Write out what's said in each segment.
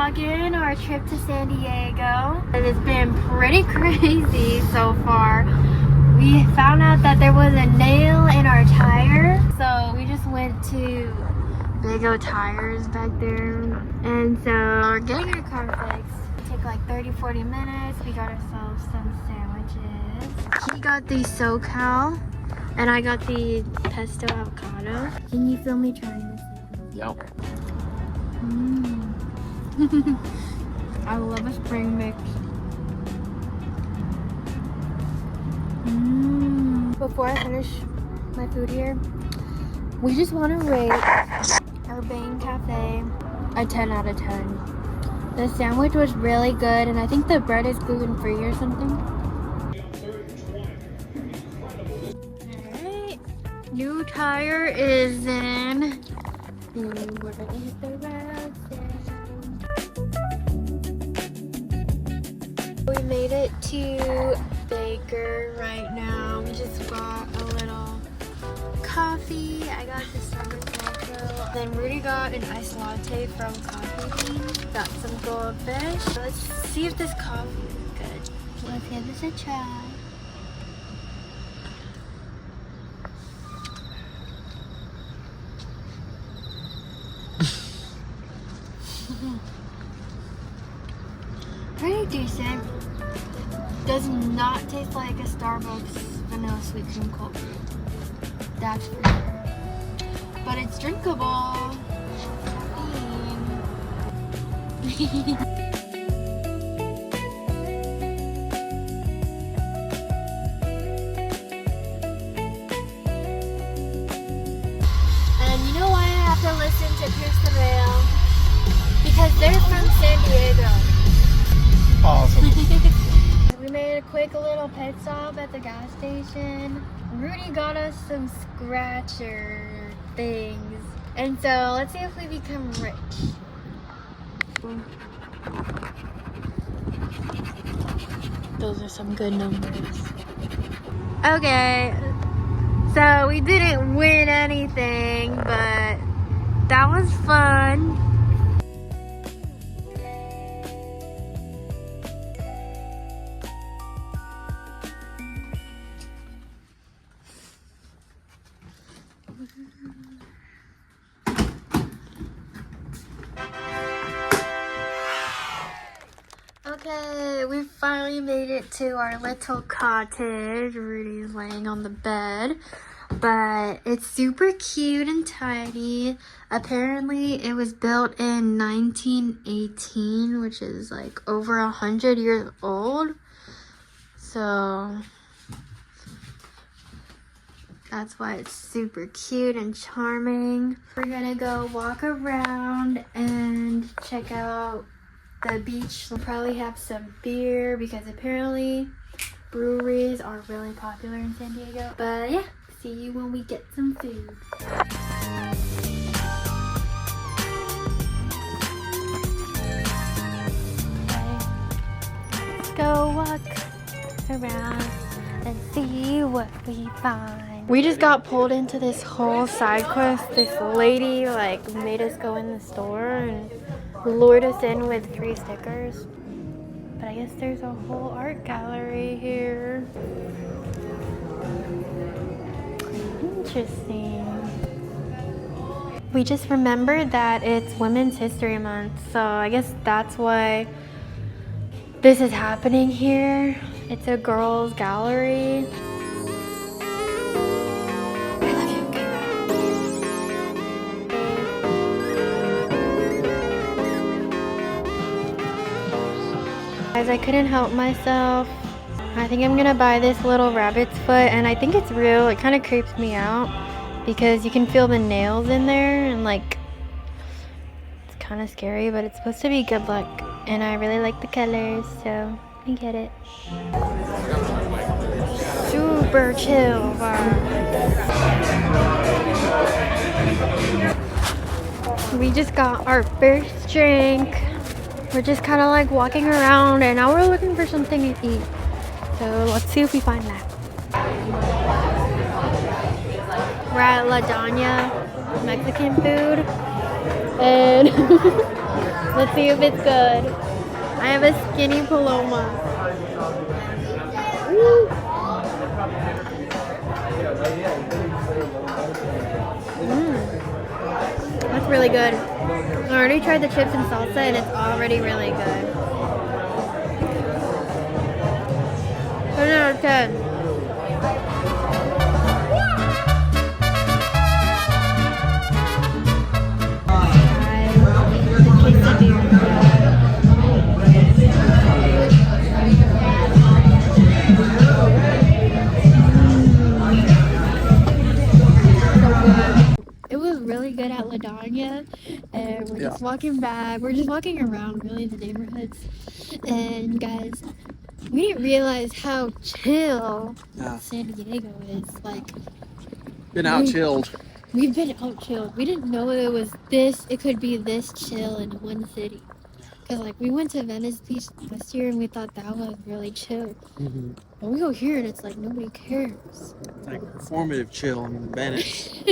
vlogging our trip to San Diego. It's been pretty crazy so far. We found out that there was a nail in our tire, so we just went to Big O Tires back there, and so we're getting our car fixed. It took like 30-40 minutes. We got ourselves some sandwiches. He got the SoCal and I got the pesto avocado. Can you feel me trying this? Yep. I love a spring mix. Before I finish my food here, we just want to rate Urbane Cafe a 10 out of 10. The sandwich was really good, and I think the bread is gluten-free or something. Alright, new tire is in. And we're gonna hit the road soon. We made it to Baker right now. We just got a little coffee. I got the Starbucks Nitro. Then Rudy got an iced latte from Coffee Bean. Got some goldfish. Let's see if this coffee is good. Let's give this a try. Pretty decent. Does not taste like a Starbucks vanilla sweet cream cold brew. That's for sure. But it's drinkable. And you know why I have to listen to Pierce the Veil? Because they're from San Diego. Awesome. We made a quick little pit stop at the gas station. Rudy got us some scratcher things. And so let's see if we become rich. Those are some good numbers. Okay, so we didn't win anything, but that was fun. Okay, we finally made it to our little cottage. Rudy's laying on the bed, but it's super cute and tiny. Apparently, it was built in 1918, which is like over 100 years old. So that's why it's super cute and charming. We're gonna go walk around and check out the beach. We'll probably have some beer because apparently breweries are really popular in San Diego. But yeah, see you when we get some food. Okay, let's go walk around and see what we find. We just got pulled into this whole side quest. This lady like made us go in the store and lured us in with free stickers. But I guess there's a whole art gallery here. Interesting. We just remembered that it's Women's History Month, so I guess that's why this is happening here. It's a girls' gallery. Guys, I couldn't help myself. I think I'm gonna buy this little rabbit's foot, and I think it's real. It kind of creeps me out because you can feel the nails in there, and like it's kind of scary, but it's supposed to be good luck, and I really like the colors, so I get it. Super chill vibe. We just got our first drink. We're just kind of like walking around, and now we're looking for something to eat. So let's see if we find that. We're at La Doña Mexican food, and Let's see if it's good. I have a skinny Paloma. That's really good. I already tried the chips and salsa and it's already really good. 10 out of 10. It was really good at Ladanya, and we're just walking back. We're just walking around really the neighborhoods, and guys, we didn't realize how chill San Diego is. Like, Been out chilled. We've been out chilled. We didn't know it was this. It could be this chill in one city. Cause like we went to Venice Beach last year and we thought that was really chill. But we go here and it's like nobody cares. It's like performative chill in Venice.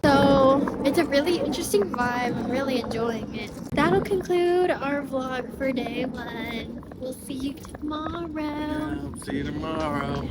So it's a really interesting vibe. I'm really enjoying it. That'll conclude our vlog for day 1. We'll see you tomorrow. Yeah, see you tomorrow.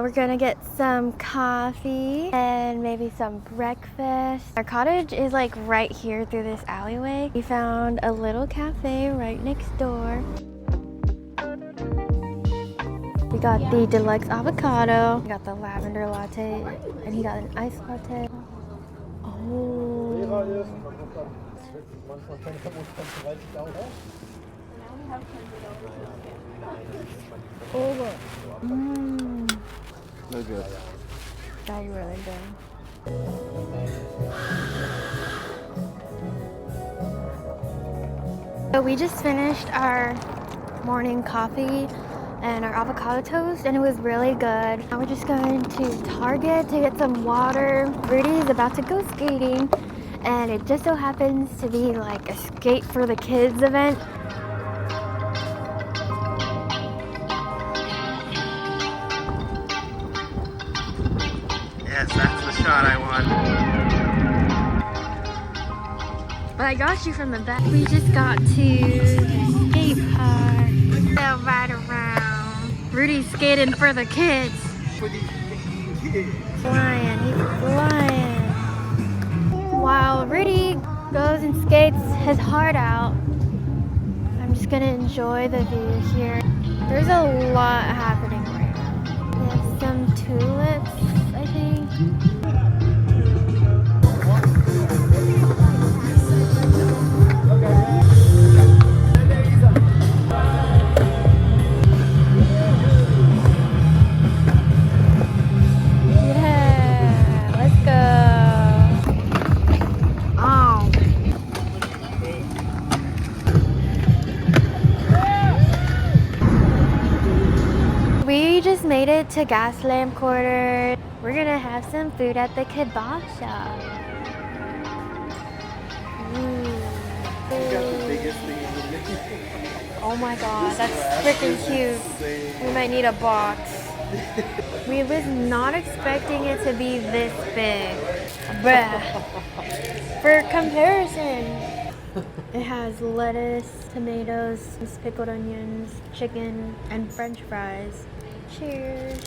We're gonna get some coffee and maybe some breakfast. Our cottage is like right here through this alleyway. We found a little cafe right next door. We got the deluxe avocado. We got the lavender latte, and he got an iced latte. Oh. So good. That was really good. So we just finished our morning coffee and our avocado toast, and it was really good. Now we're just going to Target to get some water. Rudy is about to go skating, and it just so happens to be like a skate for the kids event. Yes, that's the shot I want. But I got you from the back. We just got to the skate park. Go right around. Rudy's skating for the kids. Flying, he's flying. While Rudy goes and skates his heart out, I'm just gonna enjoy the view here. There's a lot happening right now. We have some tulips, I think. We just made it to Gaslamp Quarter. We're gonna have some food at the kebab shop. Oh my god, that's freaking cute. We might need a box. We was not expecting it to be this big. Bruh. For comparison, it has lettuce, tomatoes, pickled onions, chicken, and french fries. Cheers.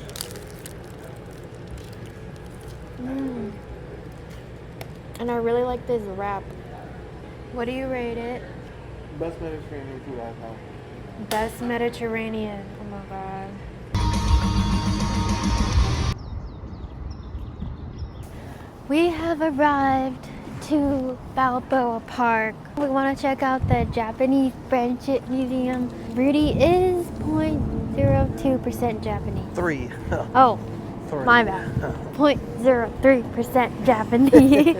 And I really like this wrap. What do you rate it? Best Mediterranean food I've had. Best Mediterranean. Oh my god. We have arrived to Balboa Park. We want to check out the Japanese Friendship Museum. Rudy is 0.02% Japanese. 3. Oh, 3. my bad. 0.03% Japanese.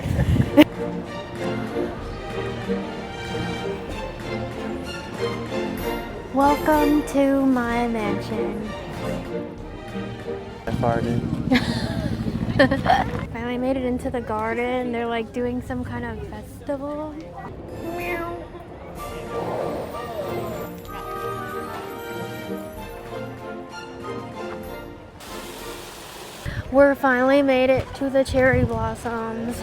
Welcome to my mansion. I farted. Finally made it into the garden. They're like doing some kind of festival. Meow. We're finally made it to the cherry blossoms.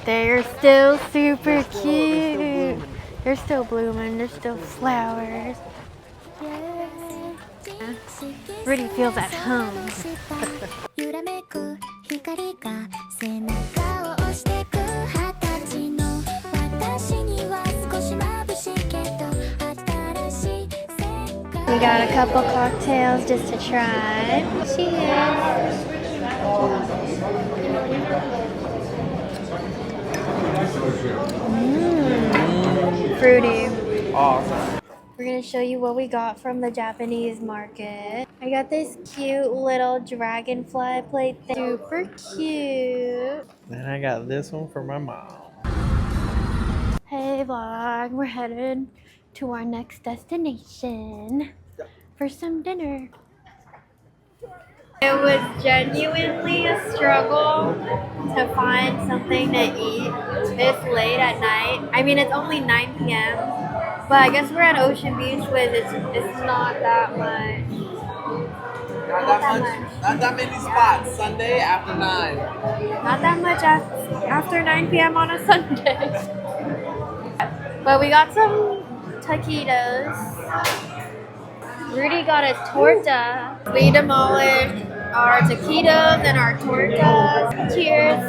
They're still super cute. They're still blooming. They're still flowers. Yeah. Rudy feels at home. We got a couple cocktails just to try. Cheers. Fruity. Awesome. We're gonna show you what we got from the Japanese market. I got this cute little dragonfly plate thing. Super cute. And I got this one for my mom. Hey vlog, we're headed to our next destination for some dinner. It was genuinely a struggle to find something to eat this late at night. I mean, it's only 9 p.m. But I guess we're at Ocean Beach with it's not that much. Not that many spots. Sunday after 9. Not that much after 9 p.m. on a Sunday. But we got some taquitos. Rudy got a torta. We demolished our taquitos and our tortas. Cheers.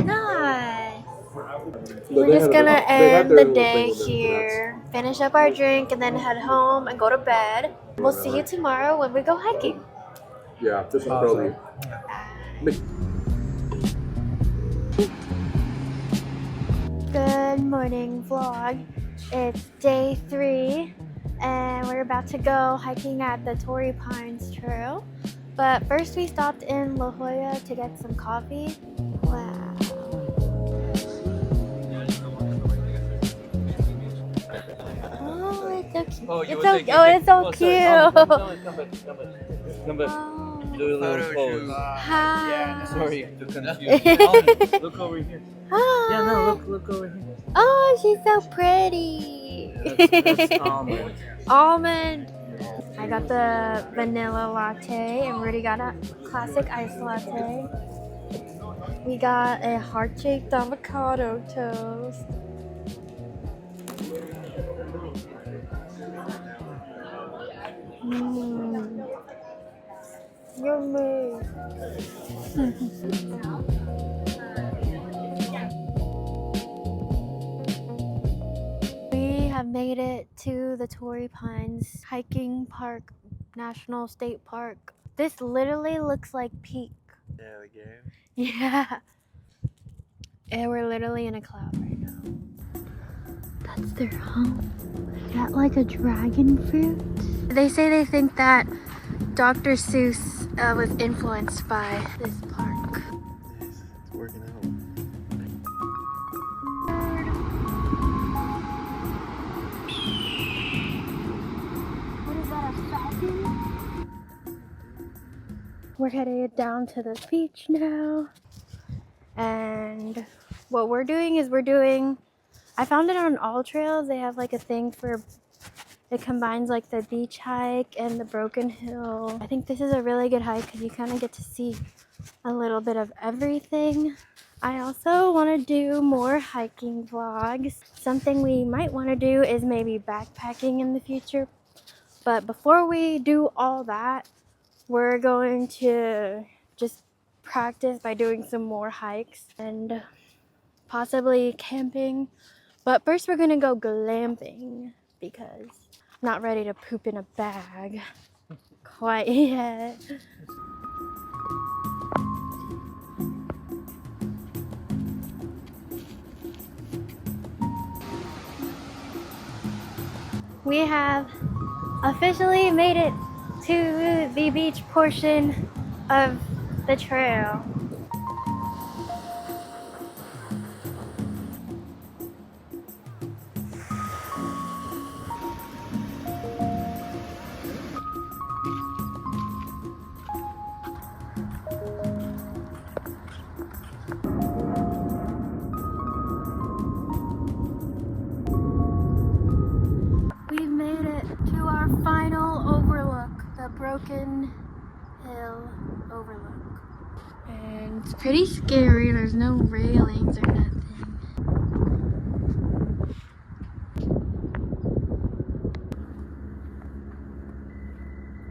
Nice. We're just gonna end the day here, finish up our drink, and then head home and go to bed. We'll see you tomorrow when we go hiking. Yeah, this is probably. Good morning vlog. It's day 3 and we're about to go hiking at the Torrey Pines Trail. But first we stopped in La Jolla to get some coffee. Wow. Oh, it's so cute. It's so cute. Come back. Do a little pose. Hi. Yeah, sorry to confuse you. Look over here. Oh. Yeah, no, look over here. Oh, she's so pretty. That's almond. Almond. I got the vanilla latte and Rudy got a classic iced latte. We got a heart-shaped avocado toast. Yummy. We have made it to the Torrey Pines Hiking Park, National State Park. This literally looks like peak. Yeah, the game. Yeah. And we're literally in a cloud right now. That's their home. Is that like a dragon fruit? They say they think that Dr. Seuss was influenced by this park. It's working out. What is that, a falcon? We're headed down to the beach now. And what we're doing is I found it on All Trails. They have like a thing for, it combines like the beach hike and the Broken Hill. I think this is a really good hike because you kind of get to see a little bit of everything. I also want to do more hiking vlogs. Something we might want to do is maybe backpacking in the future. But before we do all that, we're going to just practice by doing some more hikes and possibly camping. But first we're gonna go glamping because I'm not ready to poop in a bag quite yet. We have officially made it to the beach portion of the trail. We've made it to our final overlook, the Broken Hill overlook. And it's pretty scary, there's no railings or nothing.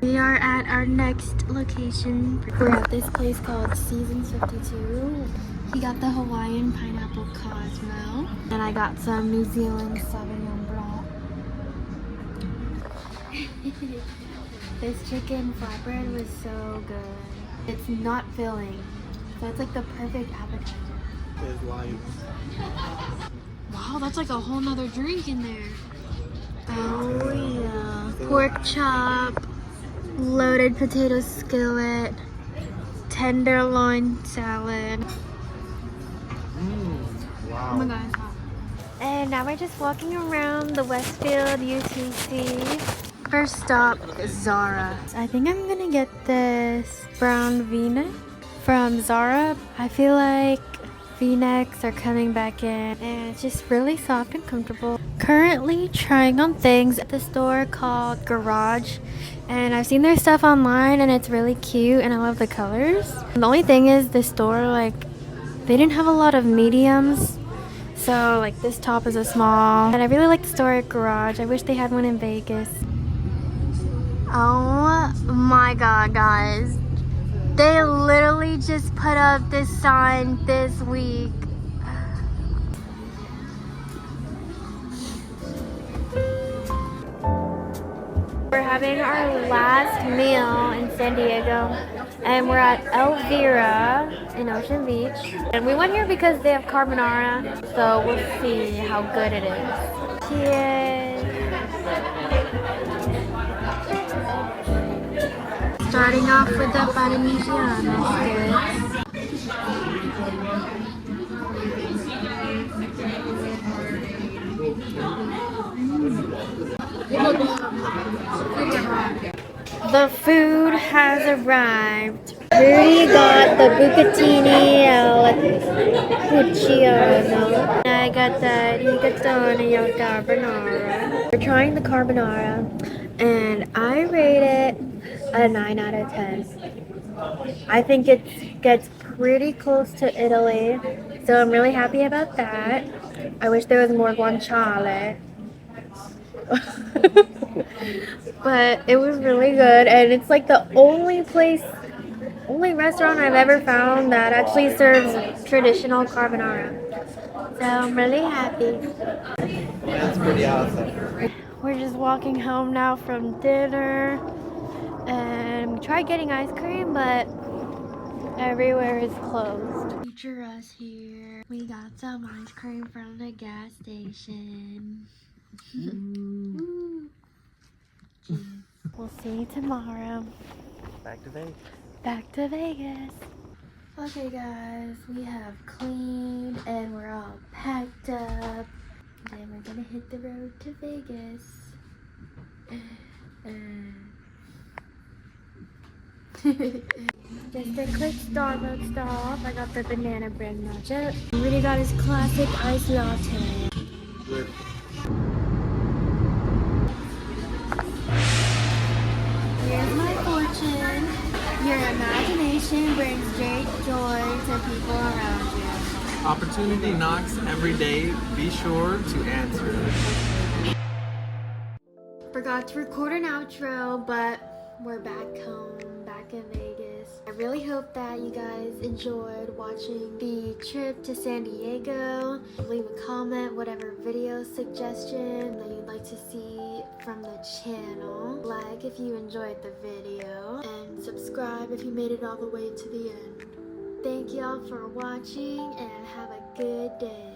We are at our next location. We're at this place called Seasons 52. He got the Hawaiian pineapple Cosmo. And I got some New Zealand Sauvignon Blanc. This chicken flatbread was so good. It's not filling. So it's like the perfect appetizer. His life. Wow, that's like a whole nother drink in there. Oh yeah. Pork chop, loaded potato skillet, tenderloin salad. Wow. Oh my god, it's hot. And now we're just walking around the Westfield UTC. First stop is Zara. I think I'm gonna get this brown v-neck from Zara. I feel like v-necks are coming back in and it's just really soft and comfortable. Currently trying on things at the store called Garage, and I've seen their stuff online and it's really cute and I love the colors. The only thing is the store, like, they didn't have a lot of mediums, so like this top is a small. And I really like the store at Garage. I wish they had one in Vegas. Oh my god, guys. They literally just put up this sign this week. We're having our last meal in San Diego, and we're at Elvira in Ocean Beach. And we went here because they have carbonara, so we'll see how good it is. Cheers! Starting off with the Parmigiano The food has arrived. Rudy got the bucatini al cucchiaino. I got the rigatoni al carbonara. We're trying the carbonara, and I rate it a 9 out of 10. I think it gets pretty close to Italy, so I'm really happy about that. I wish there was more guanciale. But it was really good, and it's like the only restaurant I've ever found that actually serves traditional carbonara. So I'm really happy. That's pretty awesome. We're just walking home now from dinner, and we tried getting ice cream, but everywhere is closed. Feature us here. We got some ice cream from the gas station. We'll see you tomorrow. Back to Vegas. Back to Vegas. Okay guys, we have cleaned and we're all packed up. Then we're gonna hit the road to Vegas. Just a quick Starbucks stop. I got the banana bread matcha. Rudy got his classic iced latte. Good. Here's my fortune. Your imagination brings great joy to people around you. Opportunity knocks every day. Be sure to answer. Forgot to record an outro, but we're back home, back in Vegas. I really hope that you guys enjoyed watching the trip to San Diego. Leave a comment, whatever video suggestion that you'd like to see from the channel. Like if you enjoyed the video, and subscribe if you made it all the way to the end. Thank y'all for watching, and have a good day.